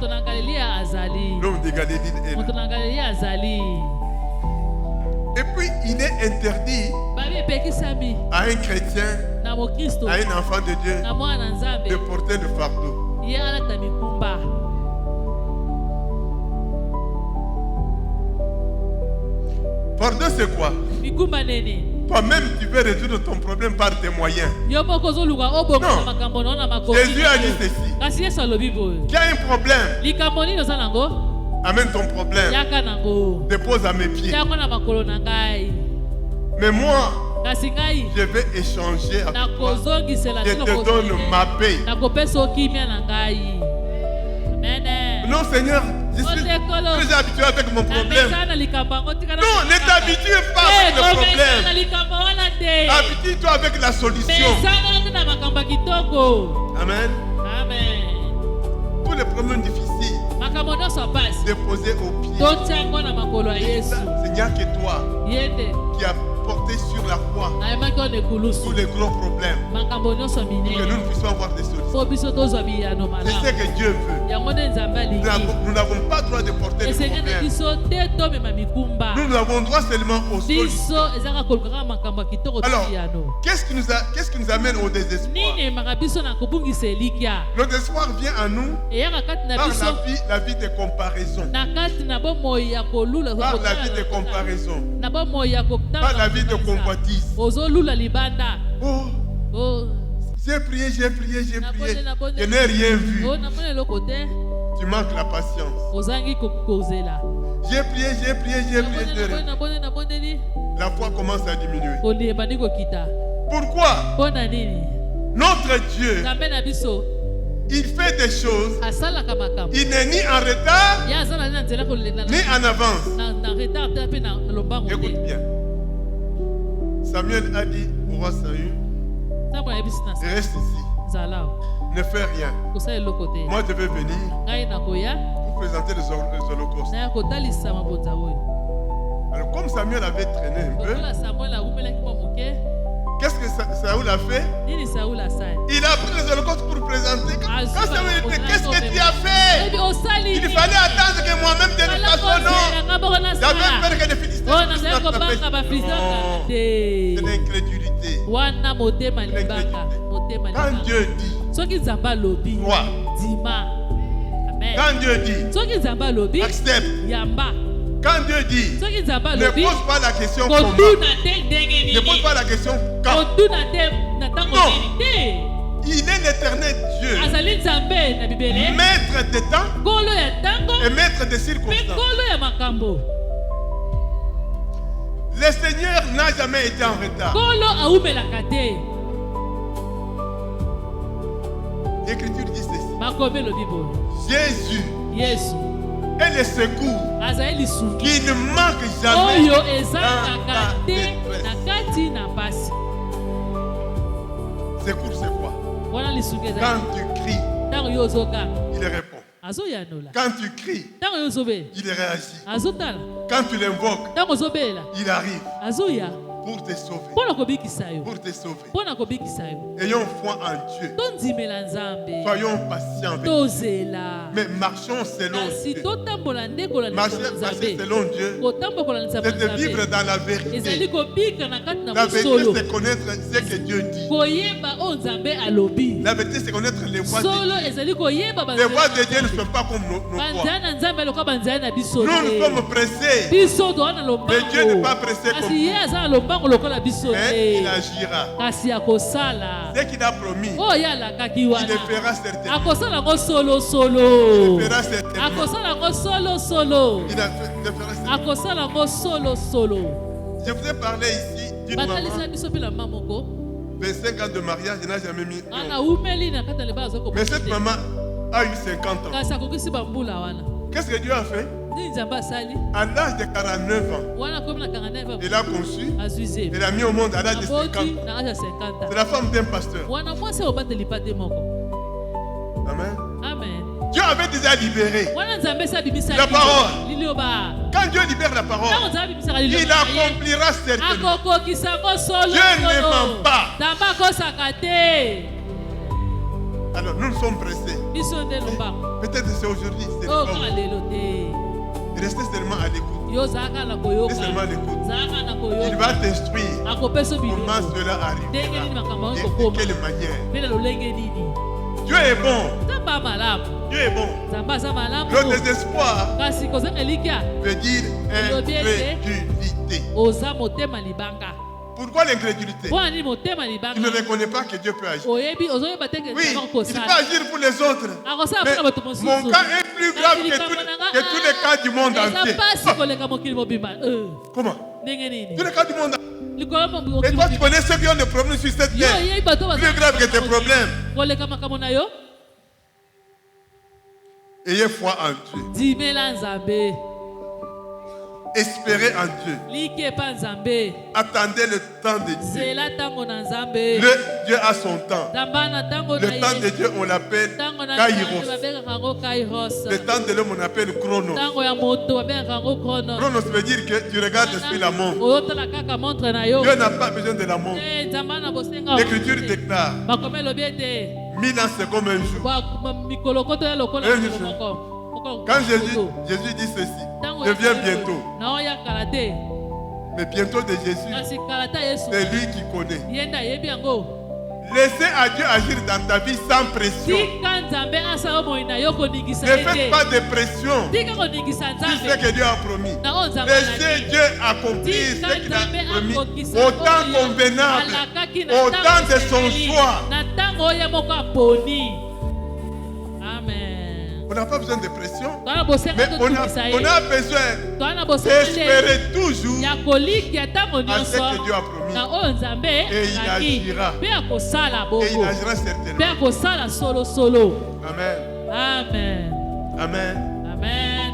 S2: L'homme de Galilée est là. Et puis il est interdit à un chrétien, à un enfant de Dieu, de porter le fardeau. Fardeau, c'est quoi? Toi-même, tu veux résoudre ton problème par tes moyens. Non. Jésus a dit ceci. Tu as un problème. Amène ton problème. Dépose à mes pieds. Mais moi, je vais échanger avec toi. Je te donne ma paix. Non, Seigneur, je suis très habitué avec mon problème. Non, ne t'habitue pas avec le problème. Habitue-toi avec la solution. Amen. Tous les problèmes difficiles, déposés au pied. C'est n'y a que toi qui a porté sur la croix tous les gros problèmes pour que nous puissions avoir des solutions. C'est ce que Dieu veut. Nous n'avons pas droit de porter les problèmes. Nous avons droit seulement aux solutions. Alors, qu'est-ce qui nous amène au désespoir? Le désespoir vient à nous par la vie de comparaison. Par la vie de comparaison. Par la vie de convoitise. Oh, j'ai prié. Je n'ai rien vu. Tu manques la patience. J'ai prié. La foi commence à diminuer. Pourquoi? Notre Dieu, il fait des choses. Il n'est ni en retard, ni en avance. Écoute bien. Samuel a dit au roi Saül, reste ici. Ne fais rien. Moi, je vais venir pour présenter les holocaustes. Alors, comme Samuel avait traîné un peu, qu'est-ce que Saül a fait? Il a pris les holocaustes pour présenter. Quand Samuel dit, qu'est-ce que tu as fait? Il fallait attendre que moi-même je le fasse au nom. J'avais peur que les Philistins puissent m'attraper. Non, c'est l'incrédulité.
S3: motema
S2: Quand
S3: libanga.
S2: Dieu dit,
S3: Soki nzamba lobi.
S2: crois.
S3: Dima. Amen.
S2: Quand Dieu dit,
S3: Soki nzamba lobi.
S2: accepte.
S3: Yamba.
S2: Quand Dieu dit,
S3: Soki nzamba
S2: ne
S3: lobi.
S2: pose pas la question comment.
S3: Kotuna te ndenge
S2: Ne pose
S3: nini.
S2: pas la question quand.
S3: Kotuna te na tango
S2: Non.
S3: nini te.
S2: Il est l'éternel Dieu,
S3: Azali nzambe na bibele.
S2: maître des temps
S3: Kolo ya tango.
S2: et maître des
S3: Pe
S2: circonstances.
S3: kolo ya makambo.
S2: Le Seigneur n'a jamais été en retard.
S3: Kolo aumelaka te.
S2: L'Écriture dit ceci.
S3: Makomi lobi boye.
S2: Jésus
S3: Yesu.
S2: est le secours
S3: Azali lisungi.
S2: qui ne manque jamais
S3: Oyo
S2: dans
S3: ezalaka
S2: ta
S3: te
S2: détresse.
S3: na kati na pasi.
S2: Secours, c'est quoi?
S3: Wana lisungi ezali.
S2: Quand tu cries,
S3: Tango yo ozokanga.
S2: il répond.
S3: Azoyanola.
S2: Quand tu cries,
S3: Tango yo ozobela.
S2: il réagit.
S3: Azotala.
S2: Quand tu l'invoques,
S3: Tango ozobela.
S2: il arrive
S3: Azoya.
S2: pour te sauver.
S3: Mpona kobikisa yo.
S2: Pour te sauver.
S3: Mpona kobikisa yo.
S2: Ayons foi en Dieu.
S3: Tondimela Nzambe.
S2: Soyons patients avec Dieu.
S3: Tozela.
S2: Mais marchons selon
S3: Kasi
S2: Dieu.
S3: totambola nde kolandisa
S2: Marcher
S3: Nzambe.
S2: selon Dieu,
S3: Kotambola kolandisa
S2: c'est de vivre
S3: Nzambe.
S2: dans la
S3: Ezali
S2: vérité.
S3: kobika na kati na
S2: La vérité,
S3: mosolo.
S2: c'est connaître ce que Dieu dit.
S3: Koyeba oyo Nzambe alobi.
S2: La vérité, c'est connaître les voies de
S3: Solo
S2: Dieu.
S3: ezali koyeba
S2: Les voies de Dieu ne
S3: banzela
S2: sont pas comme nos voies.
S3: banzela na Nzambe aloka banzela na biso
S2: Nous, nous
S3: te.
S2: sommes pressés.
S3: Biso toza na
S2: Mais Dieu n'est
S3: lombango.
S2: pas pressé comme
S3: Kasi ye
S2: nous.
S3: aza na lombango lokola biso
S2: Mais il
S3: te.
S2: agira.
S3: Kasi akosala.
S2: Ce qu'il a promis,
S3: Oyo ye alakaki
S2: il
S3: wana.
S2: le fera certainement.
S3: Akosala yango solo.
S2: Il le fera certainement.
S3: Akosala yango solo.
S2: Il le fera certainement.
S3: Akosala yango solo.
S2: Je vous ai parlé ici d'une
S3: Batalisa
S2: maman,
S3: biso mpe na mama moko.
S2: 25 ans de mariage, je n'ai jamais mis.
S3: Ana umeli na kati ya libala aza
S2: Mais cette
S3: kobota te.
S2: maman a eu 50 ans.
S3: Kasi akokisi bambula wana.
S2: Qu'est-ce que Dieu a fait?
S3: Nini Nzambe asali?
S2: À l'âge de 49 ans,
S3: Wana komi na 49 ans.
S2: il a conçu,
S3: Azwi zemi.
S2: il a mis au monde à l'âge de 50
S3: Aboti
S2: ans.
S3: na âge ya 50
S2: C'est
S3: ans.
S2: la femme d'un pasteur.
S3: Wana mwasi obateli pa te moko.
S2: Amen.
S3: Amen.
S2: Dieu avait déjà libéré.
S3: Wana Nzambe esi abimisa
S2: La parole.
S3: lili oba.
S2: Quand Dieu libère la parole,
S3: Ntango Nzambe abimisaka lili
S2: il
S3: oba.
S2: accomplira certainement.
S3: Akokokisa yango solo.
S2: Dieu ne ment pas.
S3: Nzambe akosaka te.
S2: Alors nous sommes pressés.
S3: Biso nde lombango.
S2: Peut-être c'est aujourd'hui, c'est
S3: Oyo
S2: pas
S3: kaka
S2: aujourd'hui.
S3: lelo te.
S2: Restez seulement à l'écoute.
S3: Yo ozalaka na koyoka.
S2: Restez seulement à l'écoute.
S3: Ozalaka na
S2: Il
S3: koyoka.
S2: va t'instruire
S3: Akopesa
S2: comment
S3: bilembo.
S2: cela
S3: Ndenge nini
S2: arrivera
S3: makambo
S2: et
S3: yango
S2: de
S3: kokoma.
S2: quelle manière.
S3: Mpe na lolenge nini.
S2: Dieu est bon.
S3: Nzambe amalamu.
S2: Dieu est bon.
S3: Nzambe aza malamu.
S2: Le désespoir
S3: Kasi kozanga elikya.
S2: veut dire incrédulité.
S3: Oza motema libanga.
S2: Pourquoi l'incrédulité?
S3: Mpona nini motema
S2: Tu ne
S3: libanga.
S2: reconnais pas que Dieu peut agir.
S3: Oyebi ozoyeba te ke
S2: Oui,
S3: Nzambe
S2: il peut
S3: akosala.
S2: agir pour les autres.
S3: Akosala
S2: Mais
S3: mpona bato mosusu.
S2: mon cas est plus grave que tous les cas du monde
S3: eza
S2: entier.
S3: pasi koleka mokili mobimba.
S2: Comment?
S3: Ndenge nini.
S2: Tous les cas du monde entier.
S3: Likolo
S2: Et
S3: mokili
S2: toi, tu
S3: mobimba.
S2: connais ceux qui ont des problèmes sur cette
S3: Yo
S2: terre.
S3: oyebi bato
S2: Plus grave que tes problèmes.
S3: koleka makambo na yo.
S2: Ayez foi en Dieu.
S3: Dimela Nzambe.
S2: Espérez en Dieu.
S3: Likepa Nzambe.
S2: Attendez le temps de Dieu.
S3: Zela tango na Nzambe.
S2: Dieu a son temps.
S3: Nzamba na tango na
S2: Le temps de
S3: ye.
S2: Dieu, on l'appelle
S3: Tango na Nzambe
S2: Kairos.
S3: babengaka yango Kairos.
S2: Le temps de l'homme, on appelle Chronos.
S3: Tango ya moto babengaka yango Chronos.
S2: Chronos veut dire que tu regardes sur la montre.
S3: oyotala kaka montre na yo.
S2: Dieu n'a pas besoin de la montre.
S3: Nzambe na bosenga.
S2: L'Écriture déclare
S3: bakome elobi ete
S2: 1000 ans, c'est comme un jour.
S3: mikolo koto ya lokola
S2: Eh,
S3: mikolo
S2: Jésus.
S3: moko.
S2: Quand Jésus dit ceci, je viens bientôt.
S3: naoya kala te.
S2: Mais bientôt de Jésus,
S3: kasi kala ta Yesu.
S2: c'est lui qui connaît.
S3: ye nde ayebi yango.
S2: Laissez à Dieu agir dans ta vie sans pression.
S3: tika Nzambe asala moi na yo koningisa
S2: Ne
S3: ye
S2: faites
S3: te.
S2: pas de pression
S3: tika koningisa
S2: sur ce
S3: Nzambe
S2: que Dieu a promis.
S3: na oyo Nzambe
S2: Laissez
S3: alaki.
S2: Dieu accomplir
S3: tika
S2: ce qu'il
S3: Nzambe
S2: a promis
S3: akokisa
S2: au temps
S3: oyo
S2: convenable,
S3: alakaki na
S2: au
S3: ntango
S2: temps de son
S3: esengeli,
S2: choix.
S3: na ntango oyo ye moko aponi. Amen.
S2: On n'a pas besoin de pression,
S3: toza na bosenga
S2: mais on
S3: totumisa
S2: a
S3: ye.
S2: besoin
S3: toza na bosenga te
S2: d'espérer toujours
S3: ya kolikia ntango
S2: à ce
S3: nyonso
S2: que Dieu a promis.
S3: na oyo Nzambe
S2: Et il
S3: alaki
S2: agira.
S3: mpe akosala
S2: Et il
S3: bongo
S2: agira
S3: mpe
S2: certainement.
S3: akosala solosolo.
S2: Amen.
S3: Amen.
S2: Amen.
S3: Amen.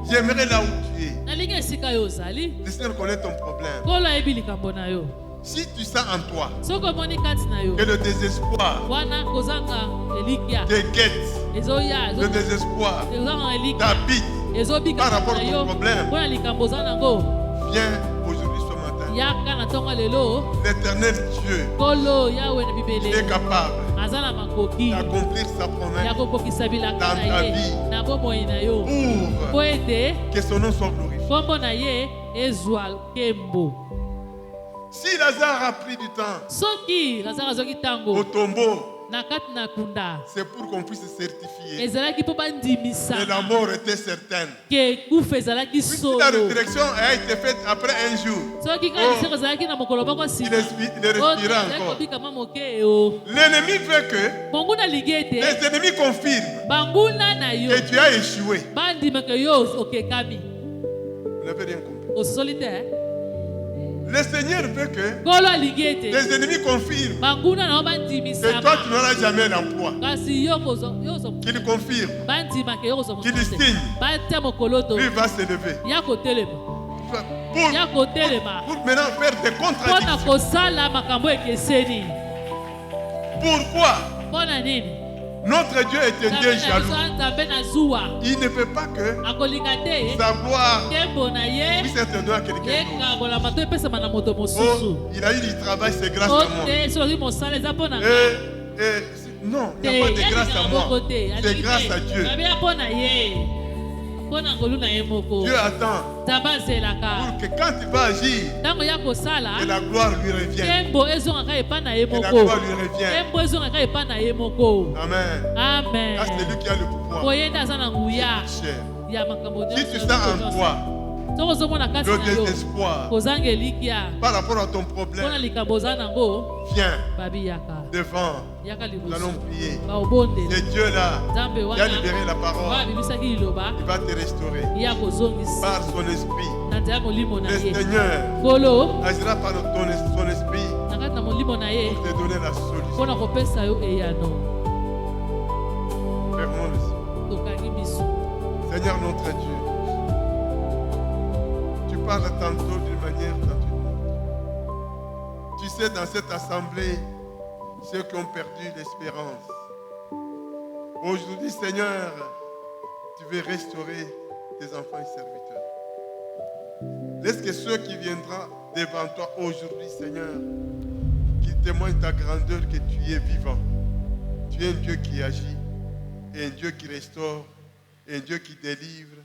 S2: J'aimerais là où tu es.
S3: nalingi esika yo ozali
S2: Le Seigneur connaît ton problème.
S3: nkolo ayebi likambo na yo.
S2: Si tu sens en toi
S3: soki omoni kati na yo
S2: que le désespoir
S3: wana kozanga elikia
S2: te guette,
S3: ezoya
S2: le désespoir
S3: ezanga elikia
S2: t'habite,
S3: ezobika
S2: par rapport
S3: na
S2: à ton
S3: yo
S2: problème,
S3: mpona likambo oza nango
S2: viens aujourd'hui ce matin.
S3: yaka na ntongo lelo
S2: L'éternel Dieu
S3: nkolo yawe na
S2: il est
S3: bibele
S2: capable
S3: aza na makoki
S2: d'accomplir sa
S3: ya
S2: promesse
S3: kokokisa bilaka
S2: dans
S3: na
S2: ta
S3: ye
S2: vie.
S3: na bomoi na yo
S2: pour
S3: mpo ete
S2: que son nom soit glorifié.
S3: nkombo na ye ezwa nkembo.
S2: Si Lazare a pris du temps
S3: soki Lazare azwaki
S2: au
S3: tango
S2: tombeau,
S3: na kati na kunda
S2: c'est pour qu'on puisse se certifier
S3: ezalaki mpo bandimisa
S2: que la mort était certaine.
S3: ke kufa ezalaki
S2: Puisque
S3: solo
S2: la résurrection a été faite après un jour,
S3: soki kaka liseko ezalaki na mokolo moko
S2: il
S3: nsima
S2: respira encore.
S3: kobikama moke o
S2: L'ennemi veut que
S3: monguna alingi ete
S2: les ennemis confirment
S3: banguna na yo
S2: que tu as échoué.
S3: bandima ke yo okekami
S2: Vous n'avez rien compris.
S3: osoli te
S2: Le Seigneur veut que
S3: nkolo alingi ete
S2: les ennemis confirment
S3: banguna na yo
S2: que toi
S3: bandimisama
S2: tu n'auras jamais l'emploi.
S3: kasi yo kozwa
S2: Qu'il confirme,
S3: bandima ke yo kozwa
S2: qu'il
S3: mosate
S2: signe,
S3: batia mokoloto
S2: lui va se lever.
S3: ya kotelema ya kotelema
S2: Pour maintenant faire des
S3: mpo na
S2: contradictions.
S3: kosala makambo ekeseni
S2: Pourquoi
S3: mpo na nini
S2: notre Dieu est un Dieu jaloux?
S3: nzambe na zuwa
S2: Il ne veut pas que
S3: akolinga te
S2: sa gloire
S3: nkembo na ye
S2: puisse être donnée à quelqu'un d'autre.
S3: yekambolama to epesama na moto mosusu
S2: Oh, il a eu du travail, c'est grâce
S3: o
S2: à moi.
S3: te soki mosala eza mpo na
S2: Non, il n'y a pas de grâce à moi. C'est grâce à Dieu.
S3: abeya mpo na ye mpo na ngolu na ye moko
S2: Dieu attend
S3: nzambe azelaka
S2: pour que quand il va agir,
S3: ntango ya kosala
S2: que la gloire lui revienne.
S3: nkembo ezongaka epai na ye
S2: Que la
S3: moko
S2: gloire lui revienne.
S3: nkembo ezongaka epai na ye moko
S2: Amen.
S3: amen
S2: Car c'est lui qui a le pouvoir.
S3: po ye nde aza na nguya
S2: Cher.
S3: ya makambo
S2: Si tu sens en toi
S3: soki ozomona kati
S2: le
S3: na yo
S2: désespoir
S3: kozanga elikya
S2: par rapport à ton
S3: mpo na
S2: problème,
S3: likambo oza nango
S2: viens
S3: babiyaka
S2: devant.
S3: yaka
S2: Nous allons
S3: liboso
S2: prier.
S3: baobondela
S2: C'est Dieu là
S3: nzambe
S2: qui a
S3: wana
S2: libéré la
S3: oyo
S2: parole.
S3: abibisaki liloba
S2: Il va te restaurer
S3: ya kozongisa
S2: par son esprit.
S3: na nzela ya molimo na
S2: Le
S3: ye
S2: Seigneur
S3: nkolo
S2: agira par son esprit
S3: na kati na molimo na ye
S2: pour te donner la
S3: mpo
S2: solution.
S3: na kopesa yo eyano
S2: Fermons les yeux.
S3: tokangi miso
S2: Seigneur notre Dieu, tu parles tantôt d'une manière, tantôt d'une autre. Tu sais, dans cette assemblée, ceux qui ont perdu l'espérance. Aujourd'hui, Seigneur, tu veux restaurer tes enfants et serviteurs. Laisse que ceux qui viendront devant toi aujourd'hui, Seigneur, qui témoignent ta grandeur, que tu es vivant. Tu es un Dieu qui agit, et un Dieu qui restaure, et un Dieu qui délivre,